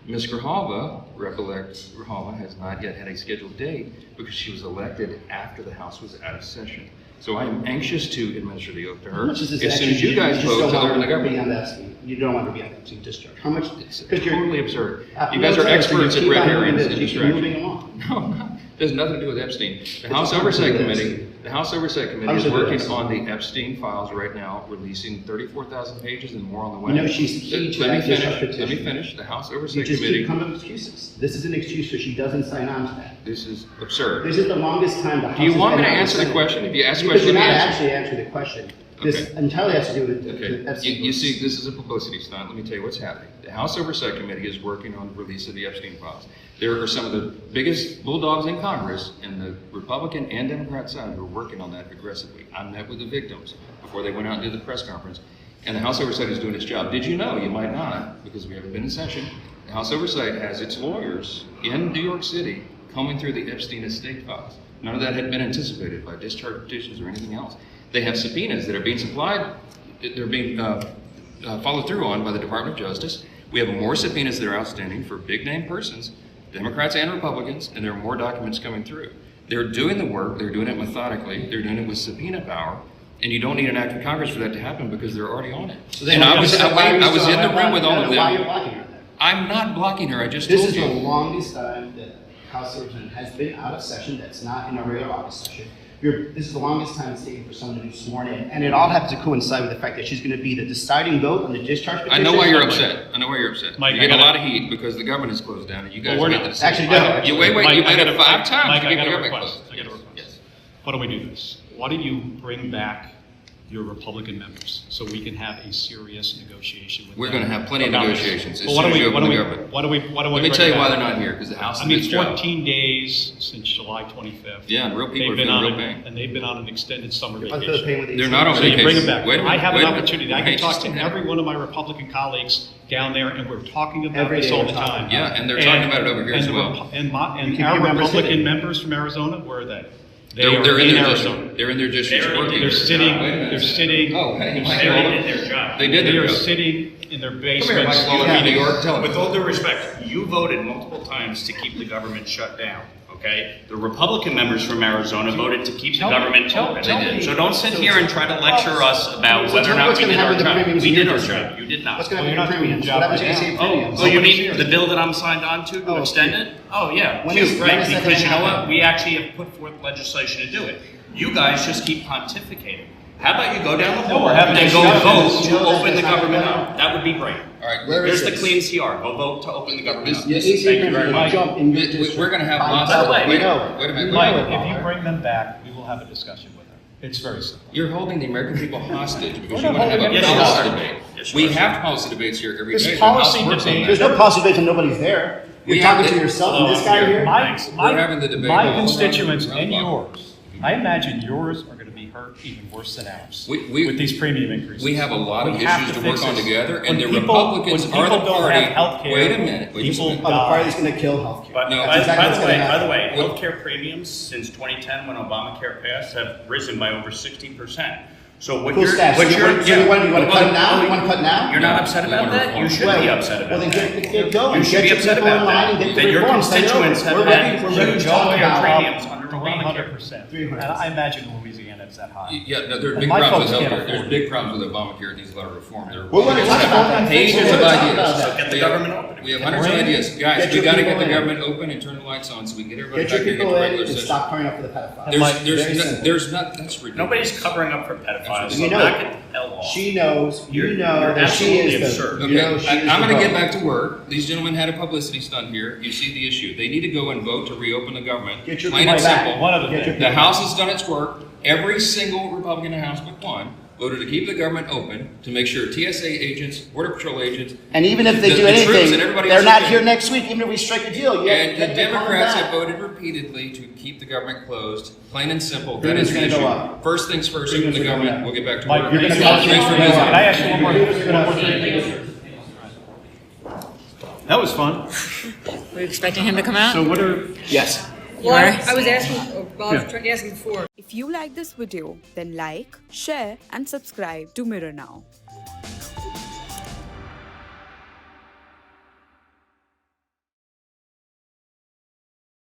Ms. Grijalva, Rep-elect Grijalva, has not yet had a scheduled date because she was elected after the House was out of session. So I am anxious to administer the oath to her. How much is this as soon as you guys vote to open the government. You don't want to be on that discharge. How much? It's totally absurd. You guys are experts at red herrings and distraction. No, I'm not. It has nothing to do with Epstein. The House Oversight Committee is working on the Epstein files right now, releasing 34,000 pages and more on the way. You know, she's key to that discharge petition. Let me finish. The House Oversight You just Committee. keep coming with excuses. This is an excuse so she doesn't sign on to that. This is absurd. This is the longest time the House Do you want me to has been answer the out of question? If you ask a Because question, you're not answer. actually answering the question. This entirely has to do with Okay, Epstein. you see, this is a publicity stunt. Let me tell you what's happening. The House Oversight Committee is working on the release of the Epstein files. There are some of the biggest bulldogs in Congress, and the Republican and Democrat side who are working on that aggressively. I met with the victims before they went out and did the press conference, and the House Oversight is doing its job. Did you know, you might not, because we haven't been in session, the House Oversight has its lawyers in New York City combing through the Epstein estate files. None of that had been anticipated by discharge petitions or anything else. They have subpoenas that are being supplied, they're being followed through on by the Department of Justice. We have more subpoenas that are outstanding for big name persons, Democrats and Republicans, and there are more documents coming through. They're doing the work, they're doing it methodically, they're doing it with subpoena power, and you don't need an act of Congress for that to happen because they're already on it. So and I was in the room with all of them. Why are you blocking her then? I'm not blocking her, I just This told is you. the longest time that House Representative has been out of session that's not in a regular August session. This is the longest time it's taken for someone to be sworn in, and it all happens to coincide with the fact that she's going to be the deciding vote on the discharge petition. I know why you're upset. I know why you're upset. Mike, you get a lot of heat because the government is closed down and you guys made the decision. Actually, no. You wait, Mike, you made it 5 times Mike, to I get the got a government request. closed. I got a request. Yes. Why don't we do this? Why don't you bring back your Republican members so we can have a serious negotiation with them? We're going to have plenty of about this? negotiations as Well, soon as you open the government. Why don't we Let me tell you why they're not here, because the House I is mean, its job. 14 days since July 25th. Yeah, and real people are They've been feeling real on pain. and they've been on an extended summer Under the vacation. pain with the They're not on So you vacation. bring them back. Wait a minute, I have wait an a minute. opportunity. I Okay, can talk just to a minute. every one of my Republican colleagues down there, and we're talking about Every this day all we're the talking time. about Yeah, and they're talking about it over here as well. And You our keep your members Republican sitting. members from Arizona, where are they? They're are in their Arizona. district. They're in their district. They're working. sitting. Wait a minute. They're sitting. Oh, hey, Mike, They hold on. did their job. They did They their are job. sitting in their Come here, basements. Mike Waller in New York. Tell them. With all due respect, you voted multiple times to keep the government shut down, okay? The Republican members from Arizona voted to keep the government open. So don't sit here and try to lecture us about So whether tell or me not what's we gonna did our happen to the job. premiums We in did your our district? job, you did not. What's going to Well, happen to you're not doing premiums? your What job happens if you right say now. premiums? Oh, you Nobody's mean here. the bill that I'm signed on to Oh, extend it? Oh, yeah, When cute, is right, that because gonna you know happen? what? We actually have put forth legislation to do it. You guys just keep pontificating. How about you go down the hall we're having and go discussions. vote to No, open the that's not government gonna up? That would be great. All right, Where Here's is the this? clean CR. Go vote to open the government up. The This- AC Thank you premiums very are going much. to jump in your We're district. going to have By lots double. of- We wait, know. wait a minute. We Mike, know. if you bring them back, we will have a discussion with them. It's very simple. You're holding the American people hostage because We're you not want to have a holding them policy hostage. debate. Yes, We you are. have policy debates here every This day. The policy House works on debate- that. There's no policy debate when nobody's there. We You're have talking to the- yourself Oh, and this guy here. here. We're having the debate My all constituents around and the clock. yours, I imagine yours are going to be hurt even worse than ours We- with these premium increases. We have a lot of We have issues to fix work on this. together, When and the people- Republicans when are the people don't party. have healthcare, Wait a minute. Wait just a people minute. Oh, the die. party's going to kill healthcare. But No, by, that's exactly by what's the way, gonna by the happen. way, healthcare premiums since 2010, when Obamacare passed, have risen by over 60%. So what Cool you're, stats. what So you're, you want to cut it now? oh, You want to cut now? You're not upset We about wanna that? reform. You should Well, be upset about well, then that. get going. You should Get be your upset people in about line and that. get That the your reforms. Say, constituents no, have we're had ready to huge talk healthcare about premiums under Obamacare. 300%. 300%. And I imagine Louisiana it's that high. Yeah, no, there are And big my problems with folks can't healthcare. There's afford big problems with Obamacare. It needs a lot of reform. There are We're gonna talk about that. pages We're of gonna talk ideas. about that. Get the We have- government open. We have hundreds of ideas. Guys, Get we your got to people get the in. government open and turn the lights on so we get everybody Get your back here and get people the in regular and session. stop crying up for the pedophiles. Very simple. There's not, that's ridiculous. Nobody's covering up for pedophiles, so You know knock it. it the hell off. She knows, you You're know that she absolutely is the, absurd. you Okay, know she is I'm the going to get vote. back to work. These gentlemen had a publicity stunt here. You see the issue. They need to go and vote to reopen the government. Get your Plain people and back. simple. One of the Get your things. The people House has done its work. Every single Republican in the House but one voted to keep the government open to make sure TSA agents, Border Patrol agents, And even if they the do troops anything, and everybody they're else not is here there. next week, even if we strike a deal. and the Democrats have voted repeatedly to keep the government closed. Plain and simple. That Premiums is the gonna go issue. up. First things first, open Premiums the are going government. up. We'll get back to Mike, work. you're Thanks gonna for tell visiting. Can I ask you one more thing? That was fun. Were you expecting him to come out? So what are, Yes. Well, I was asking, Bob was asking before. If you like this video, then like, share and subscribe to Mirror Now.